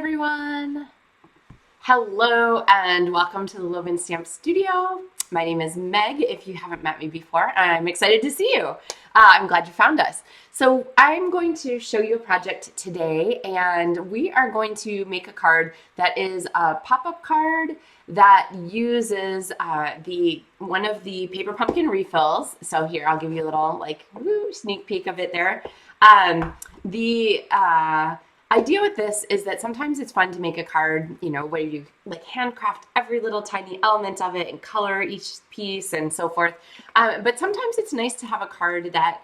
everyone. Hello and welcome to the Loven Stamp Studio. My name is Meg, if you haven't met me before. I'm excited to see you. I'm glad you found us. So I'm going to show you a project today, and we are going to make a card that is a pop-up card that uses one of the paper pumpkin refills. So here, I'll give you a little sneak peek of it there. The idea with this is that sometimes it's fun to make a card, where you handcraft every little tiny element of it and color each piece and so forth. But sometimes it's nice to have a card that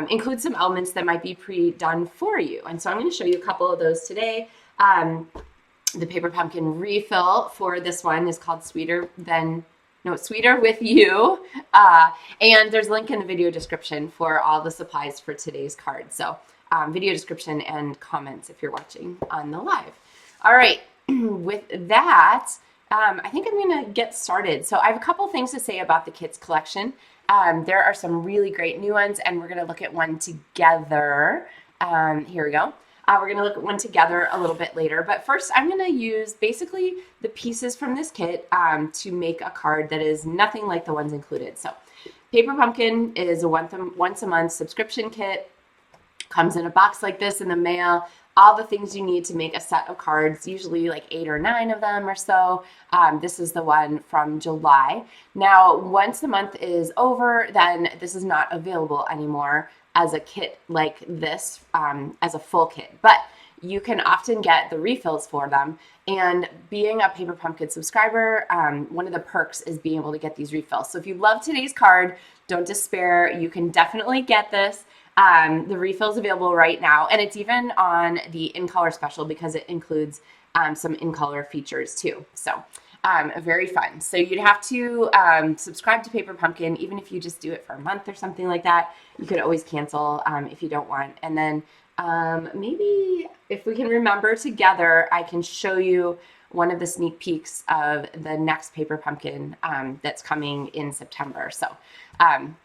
includes some elements that might be pre-done for you. And so I'm going to show you a couple of those today. The paper pumpkin refill for this one is called Sweeter with You. And there's a link in the video description for all the supplies for today's card. So video description and comments if you're watching on the live. All right, with that, I think I'm going to get started. So I have a couple things to say about the kits collection. There are some really great new ones, and we're going to look at one together. Here we go. We're going to look at one together a little bit later, but first I'm going to use basically the pieces from this kit to make a card that is nothing like the ones included. So Paper Pumpkin is a once a month subscription kit. Comes in a box like this in the mail. All the things you need to make a set of cards, usually like 8 or 9 of them or so. This is the one from July. Now, once the month is over, then this is not available anymore as a kit like this, as a full kit. But you can often get the refills for them. And being a Paper Pumpkin subscriber, one of the perks is being able to get these refills. So if you love today's card, don't despair. You can definitely get this. The refill's available right now, and it's even on the In Color special because it includes some In Color features too. So very fun. So you'd have to subscribe to Paper Pumpkin, even if you just do it for a month or something like that. You could always cancel if you don't want. And then maybe if we can remember together, I can show you one of the sneak peeks of the next Paper Pumpkin that's coming in September. So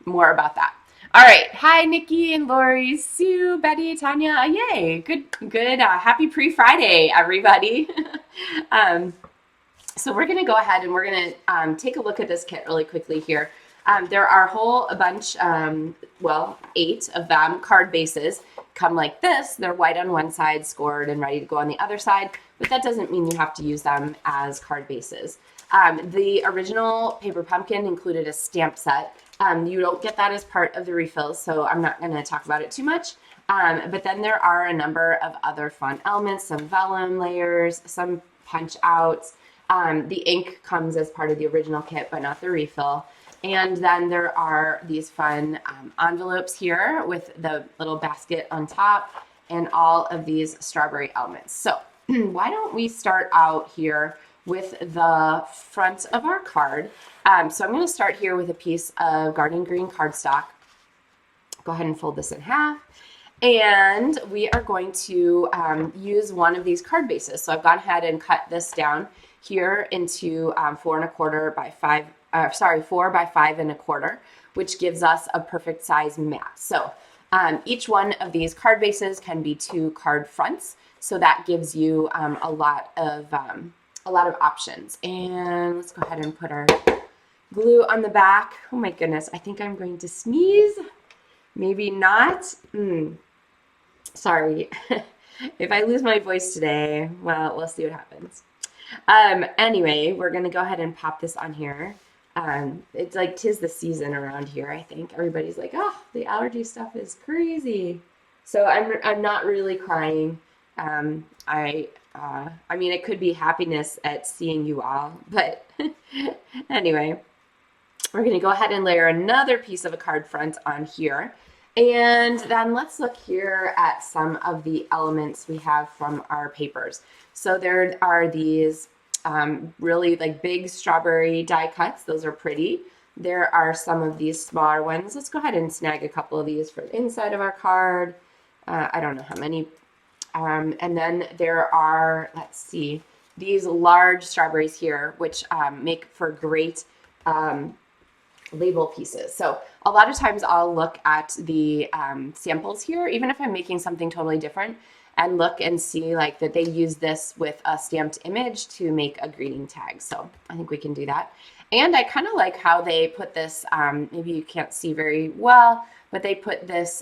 more about that. All right. Hi, Nikki and Lori, Sue, Betty, Tanya. Yay. Good. Happy pre-Friday, everybody. So we're going to go ahead and we're going to take a look at this kit really quickly here. There are a bunch, 8 of them, card bases. Come like this. They're white on one side, scored, and ready to go on the other side. But that doesn't mean you have to use them as card bases. The original Paper Pumpkin included a stamp set. You don't get that as part of the refills, so I'm not going to talk about it too much. But then there are a number of other fun elements, some vellum layers, some punch outs. The ink comes as part of the original kit, but not the refill. And then there are these fun envelopes here with the little basket on top and all of these strawberry elements. So why don't we start out here with the front of our card. So I'm going to start here with a piece of garden green cardstock. Go ahead and fold this in half. And we are going to use one of these card bases. So I've gone ahead and cut this down here into 4 by 5 1/4, which gives us a perfect size mat. So each one of these card bases can be 2 card fronts. So that gives you a lot of options. And let's go ahead and put our glue on the back. Oh my goodness, I think I'm going to sneeze. Maybe not. Sorry. If I lose my voice today, well, we'll see what happens. Anyway, we're going to go ahead and pop this on here. It's like 'tis the season around here, I think. Everybody's like, oh, the allergy stuff is crazy. So I'm not really crying. I mean, it could be happiness at seeing you all, but anyway, we're going to go ahead and layer another piece of a card front on here. And then let's look here at some of the elements we have from our papers. So there are these really big strawberry die cuts. Those are pretty. There are some of these smaller ones. Let's go ahead and snag a couple of these for the inside of our card. I don't know how many. And then there are, let's see, these large strawberries here, which make for great label pieces. So a lot of times I'll look at the samples here, even if I'm making something totally different, and look and see like that they use this with a stamped image to make a greeting tag. So I think we can do that. And I kind of like how they put this, maybe you can't see very well, but they put this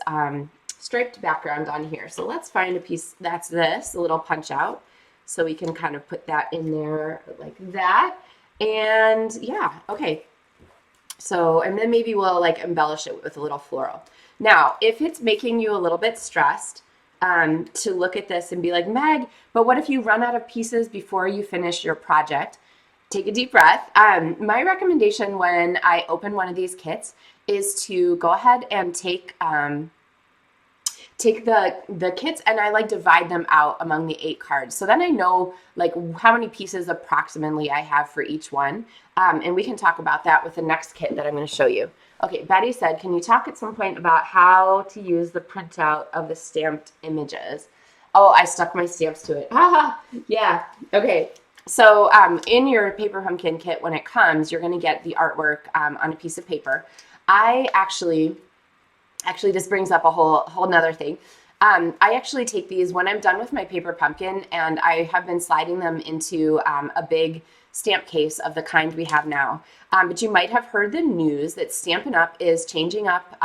striped background on here. So let's find a piece that's this, a little punch out. So we can kind of put that in there like that. And yeah, okay. So, and then maybe we'll like embellish it with a little floral. Now, if it's making you a little bit stressed to look at this and be like, Meg, but what if you run out of pieces before you finish your project? Take a deep breath. My recommendation when I open one of these kits is to go ahead and take the kits, and I like divide them out among the 8 cards. So then I know like how many pieces approximately I have for each one. And we can talk about that with the next kit that I'm going to show you. Okay, Betty said, can you talk at some point about how to use the printout of the stamped images? Oh, I stuck my stamps to it. Yeah, okay. So in your paper pumpkin kit, when it comes, you're going to get the artwork on a piece of paper. I actually, this brings up a whole nother thing. I actually take these when I'm done with my paper pumpkin, and I have been sliding them into a big stamp case of the kind we have now. But you might have heard the news that Stampin' Up! Is changing up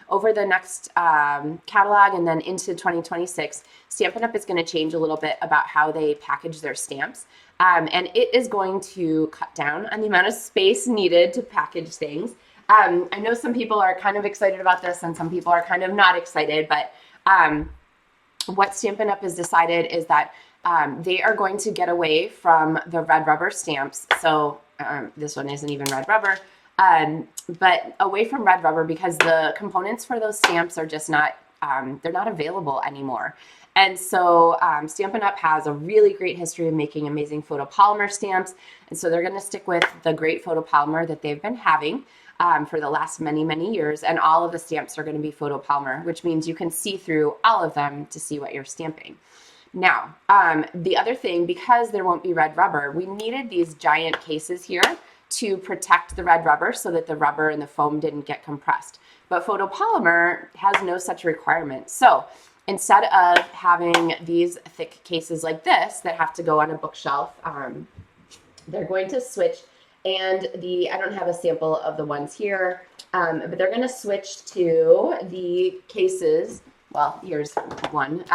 over the next catalog and then into 2026. Stampin' Up! Is going to change a little bit about how they package their stamps. And it is going to cut down on the amount of space needed to package things. I know some people are kind of excited about this and some people are kind of not excited, but what Stampin' Up! Has decided is that they are going to get away from the red rubber stamps. So this one isn't even red rubber, but away from red rubber because the components for those stamps are just not, they're not available anymore. And so Stampin' Up! Has a really great history of making amazing photopolymer stamps. And so they're going to stick with the great photopolymer that they've been having for the last many, many years. And all of the stamps are going to be photopolymer, which means you can see through all of them to see what you're stamping. Now, the other thing, because there won't be red rubber, we needed these giant cases here to protect the red rubber so that the rubber and the foam didn't get compressed. But photopolymer has no such requirement. So instead of having these thick cases like this that have to go on a bookshelf, they're going to switch. And I don't have a sample of the ones here, but they're going to switch to the cases. Well, here's one.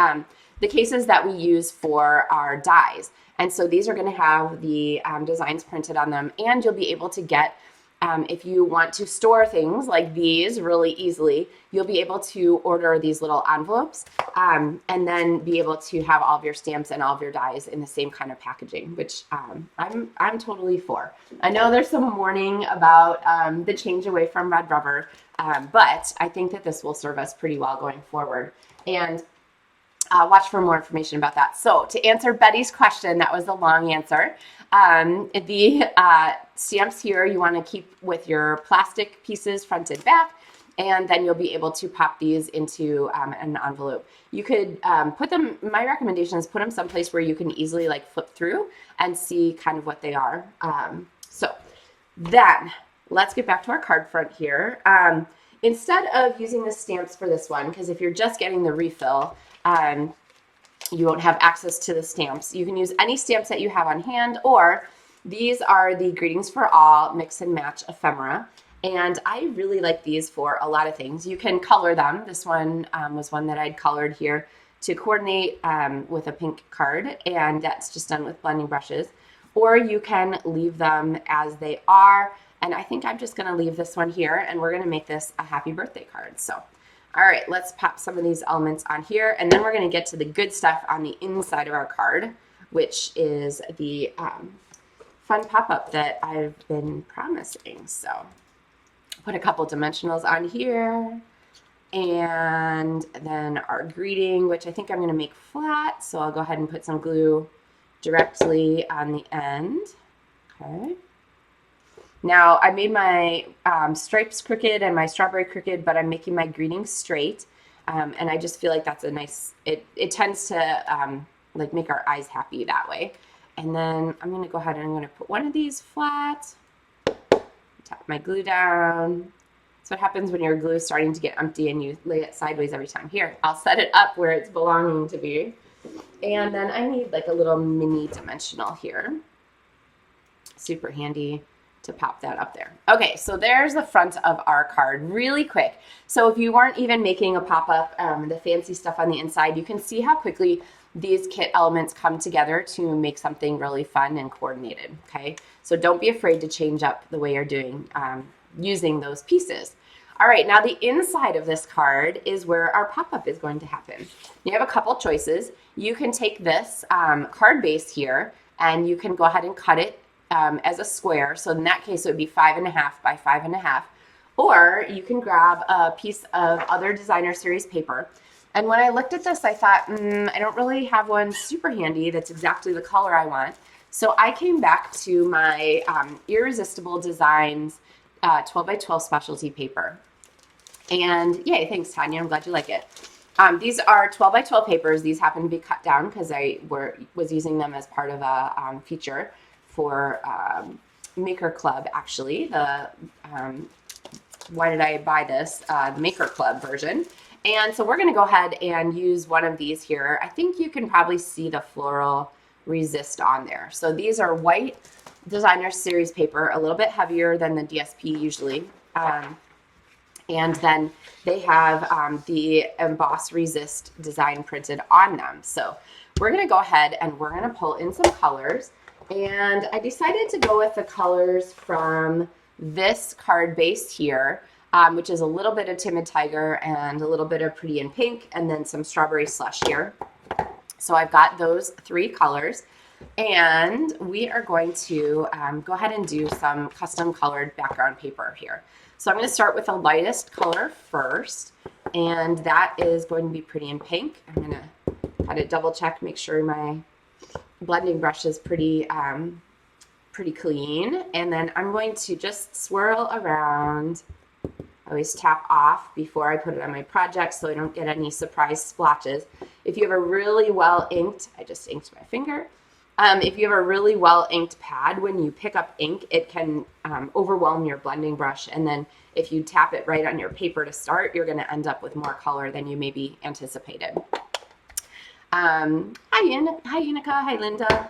The cases that we use for our dies. And so these are going to have the designs printed on them, and you'll be able to get, if you want to store things like these really easily, you'll be able to order these little envelopes and then be able to have all of your stamps and all of your dies in the same kind of packaging, which I'm totally for. I know there's some warning about the change away from red rubber, but I think that this will serve us pretty well going forward. And watch for more information about that. So to answer Betty's question, that was a long answer. The stamps here you want to keep with your plastic pieces front and back, and then you'll be able to pop these into an envelope. You could put them, my recommendation is put them someplace where you can easily like flip through and see kind of what they are. So then let's get back to our card front here. Instead of using the stamps for this one, because if you're just getting the refill, you won't have access to the stamps. You can use any stamps that you have on hand, or these are the Greetings for All Mix and Match ephemera. And I really like these for a lot of things. You can color them. This one was one that I'd colored here to coordinate with a pink card, and that's just done with blending brushes. Or you can leave them as they are. And I think I'm just going to leave this one here, and we're going to make this a happy birthday card. So, all right, let's pop some of these elements on here, and then we're going to get to the good stuff on the inside of our card, which is the fun pop-up that I've been promising. So put a couple dimensionals on here, and then our greeting, which I think I'm going to make flat. So I'll go ahead and put some glue directly on the end. Okay. Now, I made my stripes crooked and my strawberry crooked, but I'm making my greetings straight. And I just feel like that's a nice, it tends to like make our eyes happy that way. And then I'm going to go ahead and I'm going to put one of these flat, tap my glue down, So what happens when your glue is starting to get empty and you lay it sideways every time. Here, I'll set it up where it's belonging to be. And then I need like a little mini dimensional here. Super handy to pop that up there. Okay, so there's the front of our card really quick. So if you weren't even making a pop-up, the fancy stuff on the inside, you can see how quickly these kit elements come together to make something really fun and coordinated, okay? So don't be afraid to change up the way you're doing using those pieces. All right, now the inside of this card is where our pop-up is going to happen. You have a couple choices. You can take this card base here and you can go ahead and cut it as a square. So in that case, it would be 5.5 by 5.5. Or you can grab a piece of other designer series paper. And when I looked at this, I thought, I don't really have one super handy that's exactly the color I want. So I came back to my Irresistible Designs 12 by 12 specialty paper. And yay, thanks, Tanya. I'm glad you like it. These are 12 by 12 papers. These happen to be cut down because I was using them as part of a feature for Maker Club, actually. Why did I buy this? The Maker Club version. And so we're going to go ahead and use one of these here. I think you can probably see the floral resist on there. So these are white designer series paper, a little bit heavier than the DSP usually. And then they have the emboss resist design printed on them. So we're going to go ahead and we're going to pull in some colors. And I decided to go with the colors from this card base here, which is a little bit of Timid Tiger and a little bit of Pretty in Pink and then some Strawberry Slush here. So I've got those three colors. And we are going to go ahead and do some custom colored background paper here. So I'm going to start with the lightest color first, and that is going to be Pretty in Pink. I'm going to kind of double check, make sure my blending brush is pretty clean. And then I'm going to just swirl around. I always tap off before I put it on my project so I don't get any surprise splotches. If you have a really well inked, I just inked my finger. If you have a really well inked pad, when you pick up ink, it can overwhelm your blending brush. And then if you tap it right on your paper to start, you're going to end up with more color than you maybe anticipated. Hi, Unica. Hi, Linda.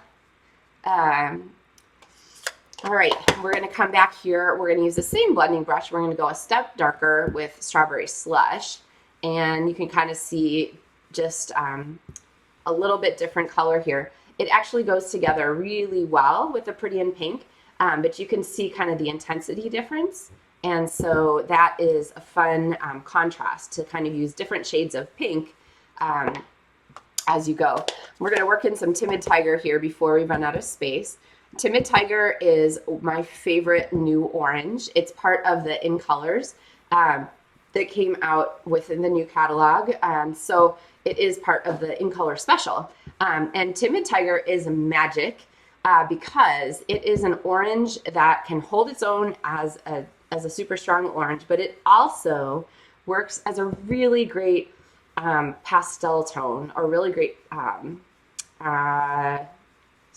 All right, we're going to come back here. We're going to use the same blending brush. We're going to go a step darker with Strawberry Slush. And you can kind of see just a little bit different color here. It actually goes together really well with the Pretty in Pink, but you can see kind of the intensity difference. And so that is a fun contrast to kind of use different shades of pink as you go. We're going to work in some Timid Tiger here before we run out of space. Timid Tiger is my favorite new orange. It's part of the In Colors that came out within the new catalog. So it is part of the In Color special. And Timid Tiger is magic because it is an orange that can hold its own as a super strong orange, but it also works as a really great pastel tone, or really great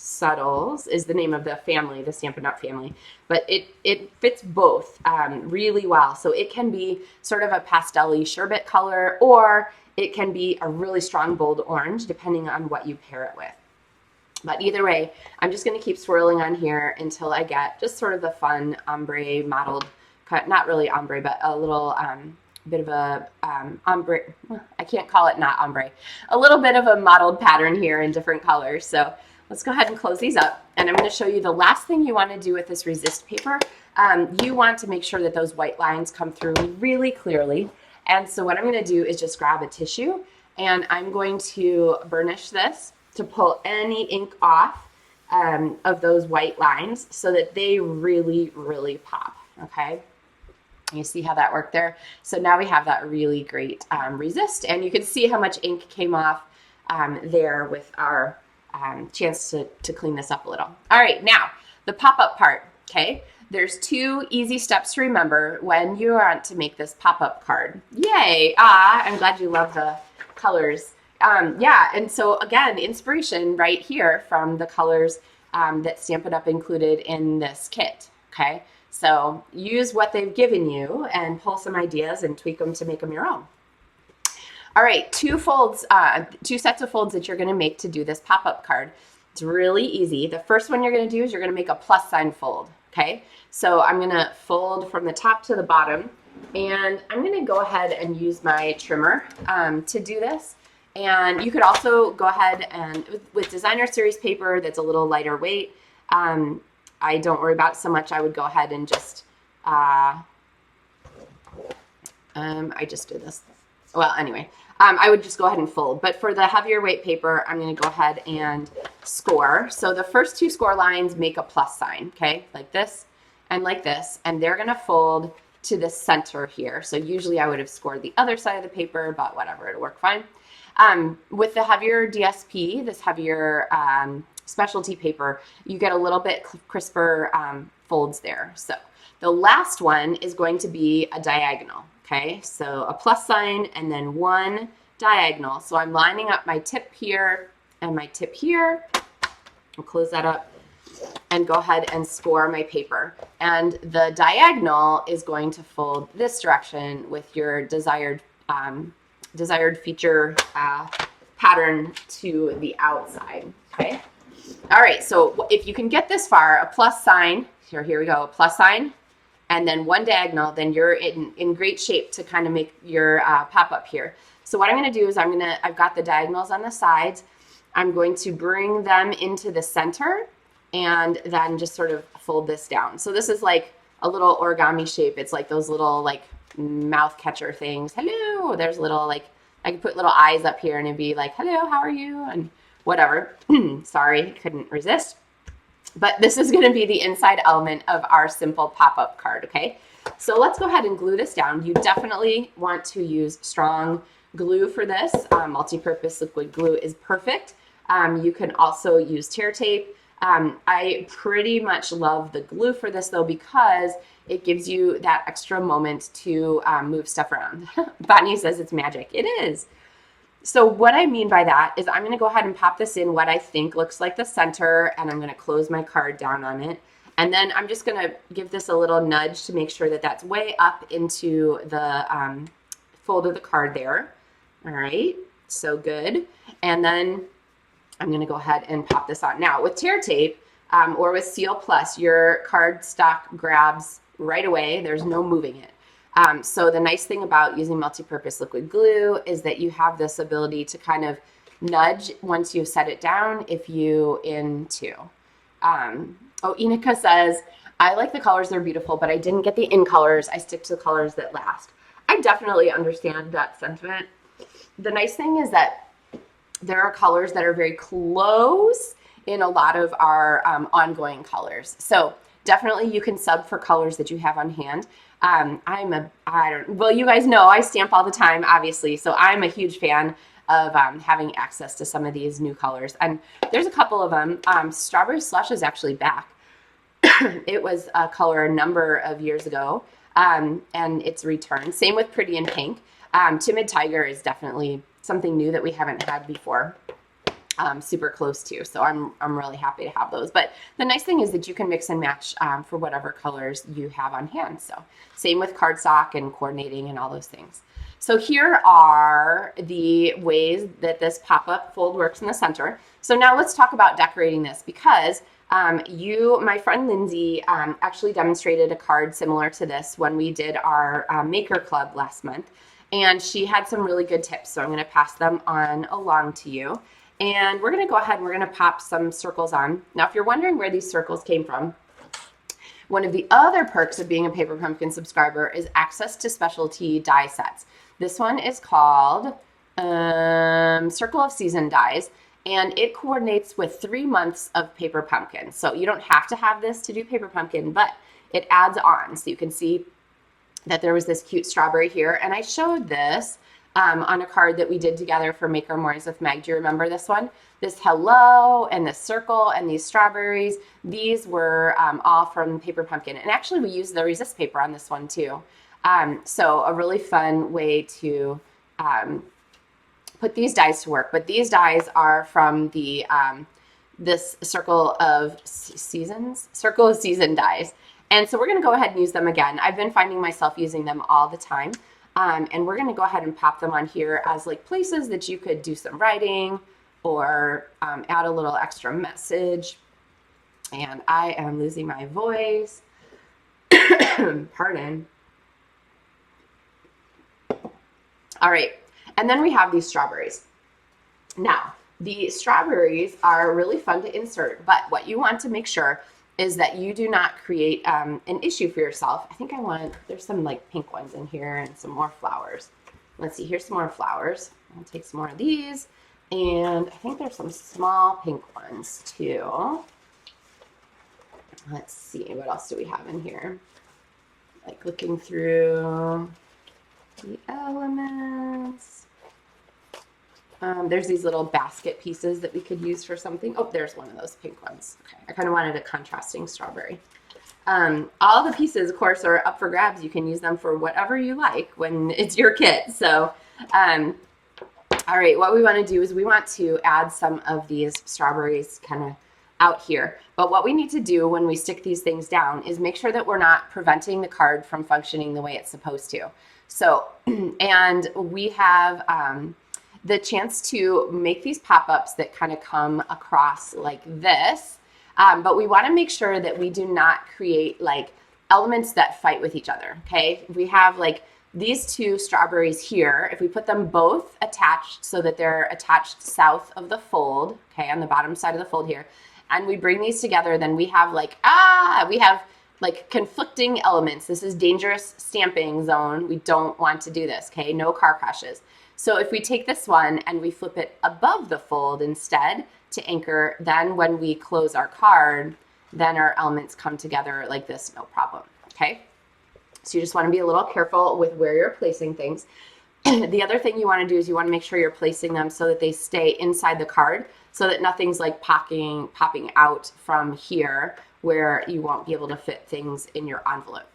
subtles is the name of the family, the Stampin' Up family, but it fits both really well. So it can be sort of a pastel-y sherbet color, or it can be a really strong, bold orange, depending on what you pair it with. But either way, I'm just going to keep swirling on here until I get just sort of the fun ombre mottled, not really ombre, but a little bit of a ombre, I can't call it not ombre, a little bit of a mottled pattern here in different colors. So let's go ahead and close these up. And I'm going to show you the last thing you want to do with this resist paper. You want to make sure that those white lines come through really clearly. And so what I'm going to do is just grab a tissue and I'm going to burnish this to pull any ink off of those white lines so that they really, really pop, okay? You see how that worked there? So now we have that really great resist, and you can see how much ink came off there with our chance to clean this up a little. All right, now the pop-up part, okay? There's two easy steps to remember when you want to make this pop-up card. Yay! I'm glad you love the colors. Yeah, and so again, inspiration right here from the colors that Stampin' Up included in this kit, okay? So use what they've given you and pull some ideas and tweak them to make them your own. All right, two sets of folds that you're going to make to do this pop-up card. It's really easy. The first one you're going to do is you're going to make a plus sign fold, okay? So I'm going to fold from the top to the bottom, and I'm going to go ahead and use my trimmer to do this. And you could also go ahead and, with designer series paper that's a little lighter weight, I don't worry about it so much. I would go ahead and just, I just did this. Well, anyway, I would just go ahead and fold. But for the heavier weight paper, I'm going to go ahead and score. So the first two score lines make a plus sign, okay, like this and like this. And they're going to fold to the center here. So usually I would have scored the other side of the paper, but whatever, it'll work fine. With the heavier DSP, this heavier specialty paper, you get a little bit crisper folds there. So the last one is going to be a diagonal. Okay, so a plus sign and then one diagonal. So I'm lining up my tip here and my tip here. I'll close that up and go ahead and score my paper. And the diagonal is going to fold this direction with your desired feature pattern to the outside. Okay. All right, so if you can get this far, a plus sign, here we go, a plus sign, and then one diagonal, then you're in great shape to kind of make your pop-up here. So what I'm going to do is I've got the diagonals on the sides. I'm going to bring them into the center and then just sort of fold this down. So this is like a little origami shape. It's like those little like mouth catcher things. Hello, there's little like, I could put little eyes up here and it'd be like, hello, how are you? And whatever. Sorry, couldn't resist. But this is going to be the inside element of our simple pop-up card, okay? So let's go ahead and glue this down. You definitely want to use strong glue for this. Multi-purpose liquid glue is perfect. You can also use tear tape. I pretty much love the glue for this though because it gives you that extra moment to move stuff around. Bonnie says it's magic. It is. So what I mean by that is I'm going to go ahead and pop this in what I think looks like the center, and I'm going to close my card down on it. And then I'm just going to give this a little nudge to make sure that that's way up into the fold of the card there. All right, so good. And then I'm going to go ahead and pop this on. Now with tear tape or with Seal Plus, your card stock grabs right away. There's no moving it. So the nice thing about using multi-purpose liquid glue is that you have this ability to kind of nudge once you've set it down if you into. Inika says, I like the colors, they're beautiful, but I didn't get the in colors. I stick to the colors that last. I definitely understand that sentiment. The nice thing is that there are colors that are very close in a lot of our ongoing colors. So definitely you can sub for colors that you have on hand. Well, you guys know I stamp all the time, obviously, so I'm a huge fan of having access to some of these new colors. And there's a couple of them. Strawberry Slush is actually back. It was a color a number of years ago, and it's returned. Same with Pretty in Pink. Timid Tiger is definitely something new that we haven't had before. Super close to, so I'm really happy to have those. But the nice thing is that you can mix and match for whatever colors you have on hand. So same with cardstock and coordinating and all those things. So here are the ways that this pop-up fold works in the center. So now let's talk about decorating this because my friend Lindsay actually demonstrated a card similar to this when we did our Maker Club last month, and she had some really good tips. So I'm going to pass them on along to you. And we're going to go ahead and we're going to pop some circles on. Now, if you're wondering where these circles came from, one of the other perks of being a Paper Pumpkin subscriber is access to specialty die sets. This one is called Circle of Season Dies, and it coordinates with 3 months of Paper Pumpkin. So you don't have to have this to do Paper Pumpkin, but it adds on. So you can see that there was this cute strawberry here, and I showed this on a card that we did together for Maker Mornings with Meg. Do you remember this one? This hello and this circle and these strawberries. These were all from Paper Pumpkin. And actually we used the resist paper on this one too. So a really fun way to put these dies to work. But these dies are from the this Circle of Season dies. And so we're going to go ahead and use them again. I've been finding myself using them all the time. And we're going to go ahead and pop them on here as like places that you could do some writing or add a little extra message. And I am losing my voice. Pardon. All right. And then we have these strawberries. Now, the strawberries are really fun to insert, but what you want to make sure is that you do not create an issue for yourself. I think there's some like pink ones in here and some more flowers. Let's see, here's some more flowers. I'll take some more of these. And I think there's some small pink ones too. Let's see, what else do we have in here? Like looking through the elements. There's these little basket pieces that we could use for something. Oh, there's one of those pink ones. Okay, I kind of wanted a contrasting strawberry. All the pieces, of course, are up for grabs. You can use them for whatever you like when it's your kit. So, all right, what we want to do is we want to add some of these strawberries kind of out here. But what we need to do when we stick these things down is make sure that we're not preventing the card from functioning the way it's supposed to. So, and we have the chance to make these pop-ups that kind of come across like this. But we want to make sure that we do not create like elements that fight with each other, okay? We have like these two strawberries here. If we put them both attached so that they're attached south of the fold, okay, on the bottom side of the fold here, and we bring these together, then we have like, conflicting elements. This is dangerous stamping zone. We don't want to do this, okay? No car crashes. So if we take this one and we flip it above the fold instead to anchor, then when we close our card, then our elements come together like this, no problem, okay? So you just want to be a little careful with where you're placing things. The other thing you want to do is you want to make sure you're placing them so that they stay inside the card so that nothing's like popping out from here where you won't be able to fit things in your envelope.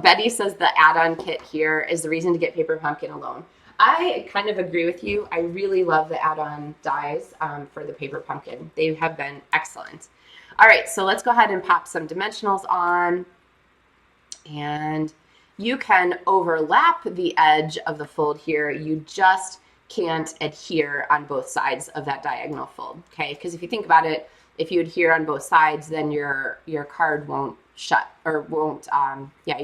Betty says the add-on kit here is the reason to get Paper Pumpkin alone. I kind of agree with you. I really love the add-on dies for the Paper Pumpkin. They have been excellent. All right, so let's go ahead and pop some dimensionals on. And you can overlap the edge of the fold here. You just can't adhere on both sides of that diagonal fold, okay? Because if you think about it, if you adhere on both sides, then your card won't shut, or you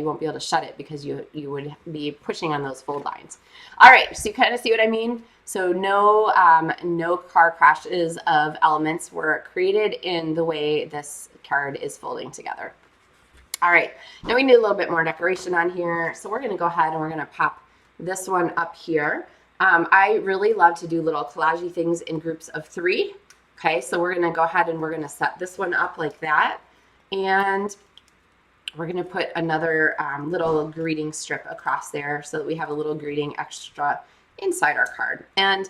won't be able to shut it because you would be pushing on those fold lines. All right, so you kind of see what I mean? So no car crashes of elements were created in the way this card is folding together. All right, now we need a little bit more decoration on here. So we're gonna go ahead and we're gonna pop this one up here. I really love to do little collagey things in groups of 3. Okay, so we're gonna go ahead and we're gonna set this one up like that. And we're gonna put another little greeting strip across there so that we have a little greeting extra inside our card. And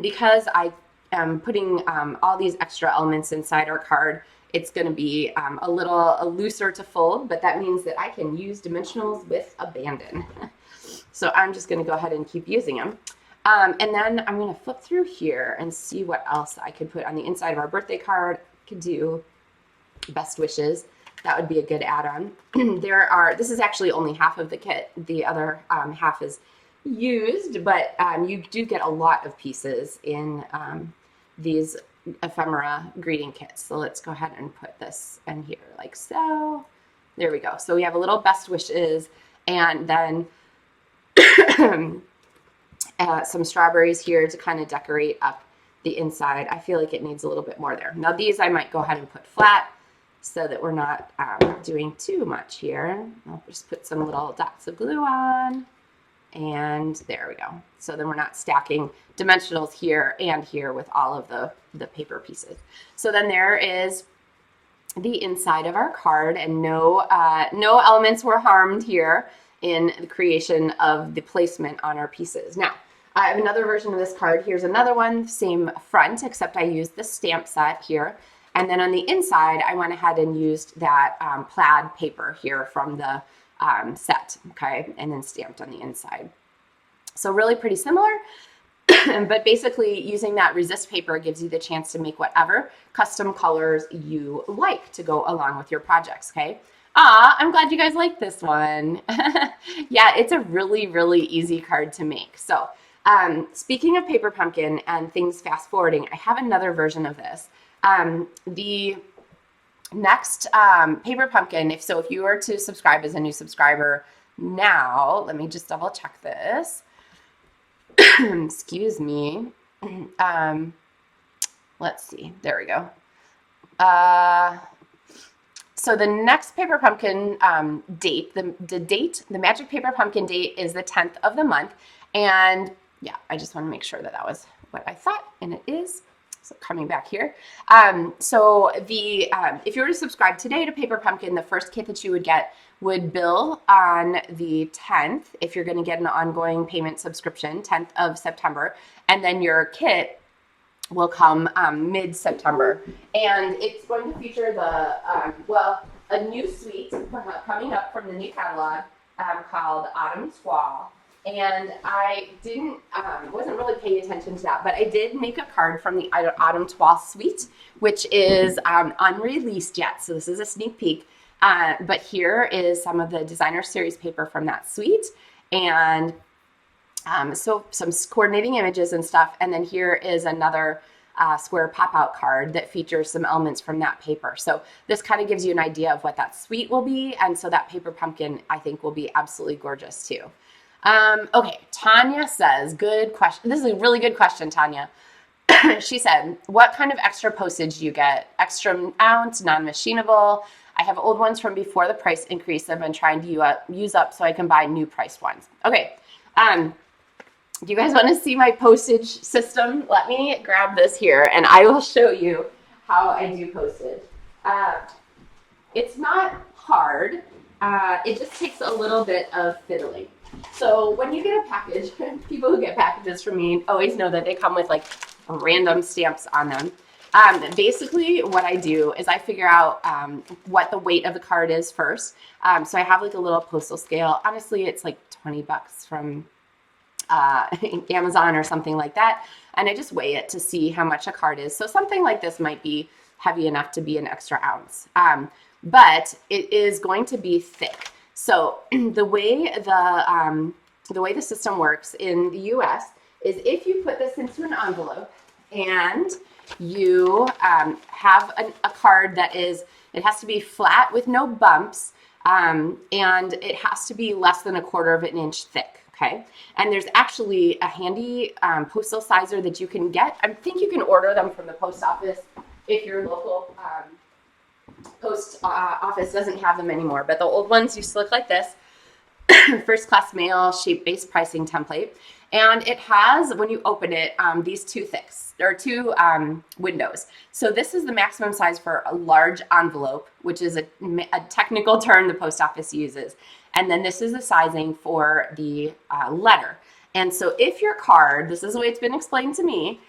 because I am putting all these extra elements inside our card, it's going to be a little looser to fold, but that means that I can use dimensionals with abandon. So I'm just going to go ahead and keep using them. And then I'm going to flip through here and see what else I could put on the inside of our birthday card. I could do best wishes. That would be a good add-on. This is actually only half of the kit. The other half is used, but you do get a lot of pieces in these ephemera greeting kits. So let's go ahead and put this in here like so. There we go. So we have a little best wishes and then some strawberries here to kind of decorate up the inside. I feel like it needs a little bit more there. Now these I might go ahead and put flat so that we're not doing too much here. I'll just put some little dots of glue on. And there we go. So then we're not stacking dimensionals here and here with all of the paper pieces. So then there is the inside of our card, and no elements were harmed here in the creation of the placement on our pieces. Now, I have another version of this card. Here's another one, same front, except I used the stamp set here. And then on the inside, I went ahead and used that plaid paper here from the set, okay, and then stamped on the inside. So really pretty similar. But basically using that resist paper gives you the chance to make whatever custom colors you like to go along with your projects, okay? I'm glad you guys like this one. Yeah, it's a really, really easy card to make. So speaking of paper pumpkin and things fast forwarding, I have another version of this. The next paper pumpkin, if you were to subscribe as a new subscriber now, let me just double check this. Excuse me. Let's see. There we go. So the next paper pumpkin date, the magic paper pumpkin date is the 10th of the month. And yeah, I just want to make sure that that was what I thought, and it is. So coming back here. If you were to subscribe today to Paper Pumpkin, the first kit that you would get would bill on the 10th if you're going to get an ongoing payment subscription, 10th of September. And then your kit will come mid-September. And it's going to feature a new suite coming up from the new catalog called Autumn Squall. And I wasn't really paying attention to that, but I did make a card from the Autumn Squall suite, which is unreleased yet. So this is a sneak peek. But here is some of the designer series paper from that suite. And so some coordinating images and stuff. And then here is another square pop-out card that features some elements from that paper. So this kind of gives you an idea of what that suite will be. And so that paper pumpkin, I think, will be absolutely gorgeous too. Okay, Tanya says, good question. This is a really good question, Tanya. She said, what kind of extra postage do you get? Extra ounce, non-machinable? I have old ones from before the price increase I've been trying to use up so I can buy new priced ones. Okay, do you guys want to see my postage system? Let me grab this here and I will show you how I do postage. It's not hard. It just takes a little bit of fiddling. So when you get a package, people who get packages from me always know that they come with like random stamps on them. Basically what I do is I figure out what the weight of the card is first. So I have like a little postal scale. Honestly, it's like $20 from Amazon or something like that. And I just weigh it to see how much a card is. So something like this might be heavy enough to be an extra ounce. But it is going to be thick. So the way the system works in the US is if you put this into an envelope and you have a card that it has to be flat with no bumps, and it has to be less than 1/4 of an inch thick. Okay, and there's actually a handy postal sizer that you can get. I think you can order them from the post office if your local post office doesn't have them anymore. But the old ones used to look like this. First class mail, shape-based pricing template. And it has, when you open it, these two windows. So this is the maximum size for a large envelope, which is a technical term the post office uses. And then this is the sizing for the letter. And so if your card, this is the way it's been explained to me,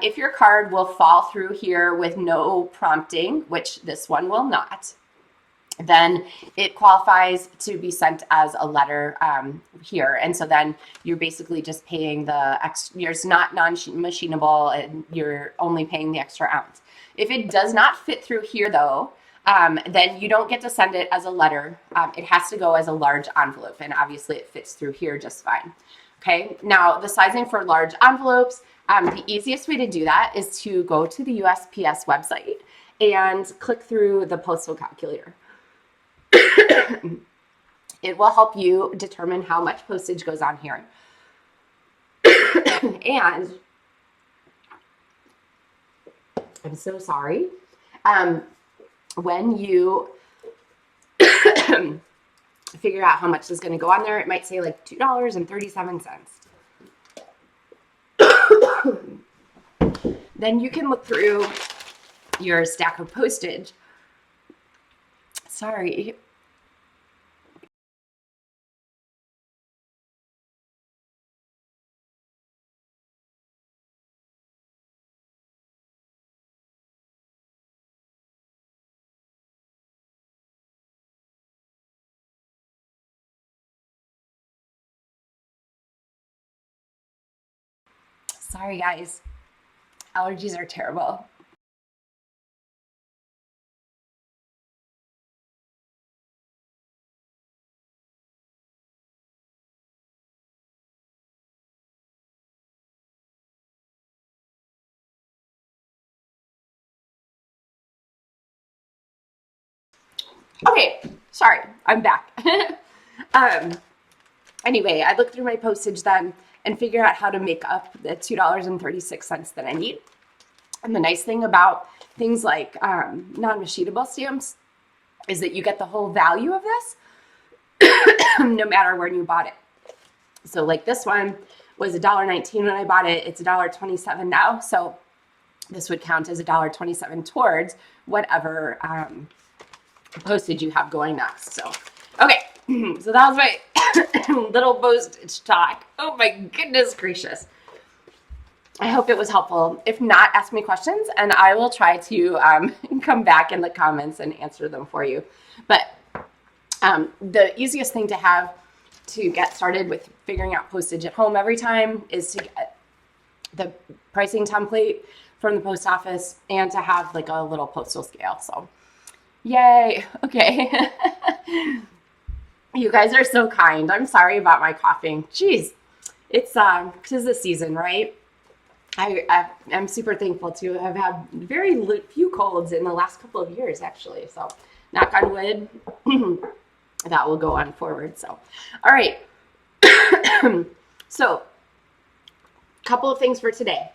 if your card will fall through here with no prompting, which this one will not, then it qualifies to be sent as a letter here. And so then you're basically just paying the extra, it's not non-machinable, and you're only paying the extra ounce. If it does not fit through here though, then you don't get to send it as a letter. It has to go as a large envelope, and obviously it fits through here just fine. Okay, now the sizing for large envelopes, the easiest way to do that is to go to the USPS website and click through the postal calculator. It will help you determine how much postage goes on here. And I'm so sorry. When you figure out how much is going to go on there, it might say like $2.37. Then you can look through your stack of postage. Sorry. Sorry, guys. Allergies are terrible. Okay, sorry, I'm back. um, anyway, I looked through my postage then and figured out how to make up the $2.36 that I need. And the nice thing about things like non-machinable stamps is that you get the whole value of this no matter when you bought it. So like this one was $1.19 when I bought it. It's $1.27 now. So this would count as $1.27 towards whatever postage you have going next. So, okay. So that was my little postage talk. Oh my goodness gracious. I hope it was helpful. If not, ask me questions and I will try to come back in the comments and answer them for you. But the easiest thing to have to get started with figuring out postage at home every time is to get the pricing template from the post office and to have like a little postal scale. So yay. Okay. You guys are so kind. I'm sorry about my coughing. Jeez. It's 'tis the season, right? I'm super thankful to have had very few colds in the last couple of years, actually. So knock on wood, that will go on forward. So, all right. So a couple of things for today.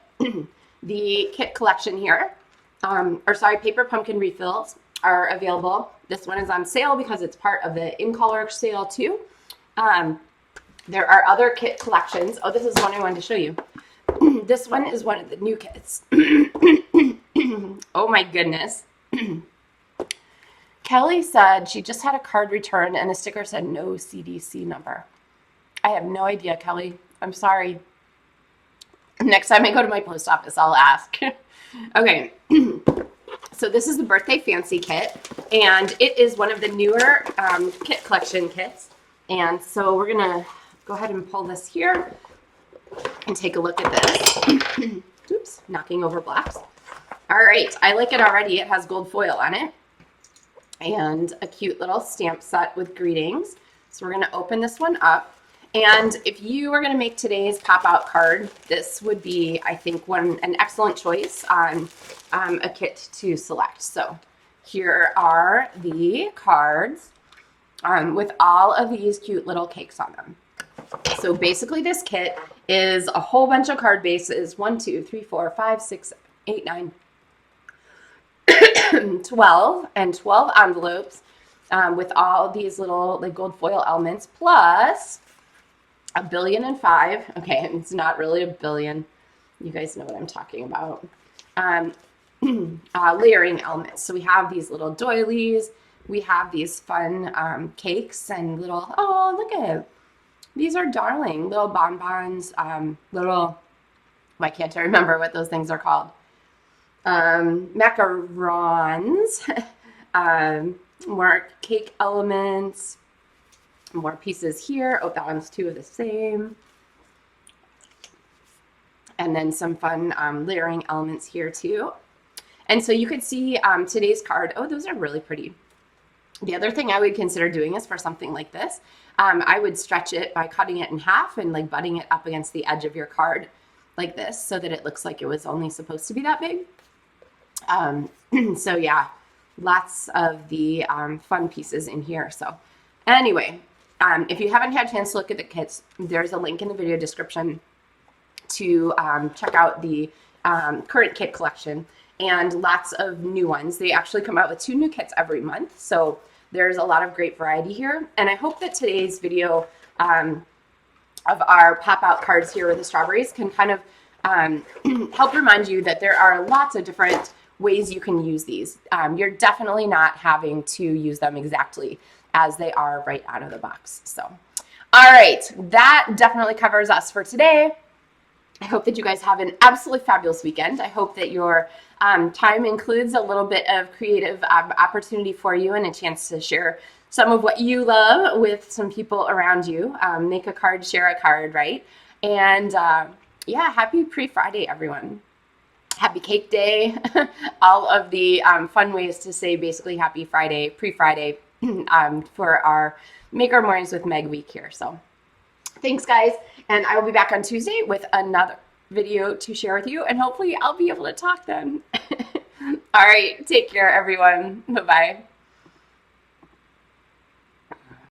The kit collection here, paper pumpkin refills are available. This one is on sale because it's part of the in color sale too. There are other kit collections. Oh, this is one I wanted to show you. This one is one of the new kits. Oh my goodness. Kelly said she just had a card return and the sticker said no CDC number. I have no idea, Kelly. I'm sorry. Next time I go to my post office, I'll ask. Okay. So this is the Birthday Fancy Kit, and it is one of the newer kit collection kits. And so we're going to go ahead and pull this here and take a look at this. Oops, knocking over blocks. All right, I like it already. It has gold foil on it and a cute little stamp set with greetings. So we're going to open this one up. And if you were going to make today's pop-out card, this would be, I think, an excellent choice on a kit to select. So here are the cards with all of these cute little cakes on them. So basically this kit is a whole bunch of card bases, 1, 2, 3, 4, 5, 6, 8, 9, 12, and 12 envelopes with all these little like gold foil elements, plus $1.5 billion. Okay, it's not really $1 billion. You guys know what I'm talking about. Layering elements. So we have these little doilies. We have these fun cakes and little, oh, look at it. These are darling little bonbons, why can't I remember what those things are called? Macarons, more cake elements, more pieces here. Oh, that one's 2 of the same. And then some fun layering elements here too. And so you could see today's card. Oh, those are really pretty. The other thing I would consider doing is for something like this, I would stretch it by cutting it in half and like butting it up against the edge of your card like this so that it looks like it was only supposed to be that big. So yeah, lots of the fun pieces in here. So anyway, if you haven't had a chance to look at the kits, there's a link in the video description to check out the current kit collection and lots of new ones. They actually come out with 2 new kits every month. So there's a lot of great variety here. And I hope that today's video of our pop-out cards here with the strawberries can kind of help remind you that there are lots of different ways you can use these. You're definitely not having to use them exactly as they are right out of the box. So, all right, that definitely covers us for today. I hope that you guys have an absolutely fabulous weekend. I hope that your time includes a little bit of creative opportunity for you and a chance to share some of what you love with some people around you. Make a card, share a card, right? And Yeah, happy pre-Friday, everyone. Happy Cake Day. All of the fun ways to say basically happy Friday, pre-Friday, for our Make Our Mornings with Meg week here. So thanks, guys. And I will be back on Tuesday with another video to share with you. And hopefully I'll be able to talk then. All right. Take care, everyone. Bye-bye.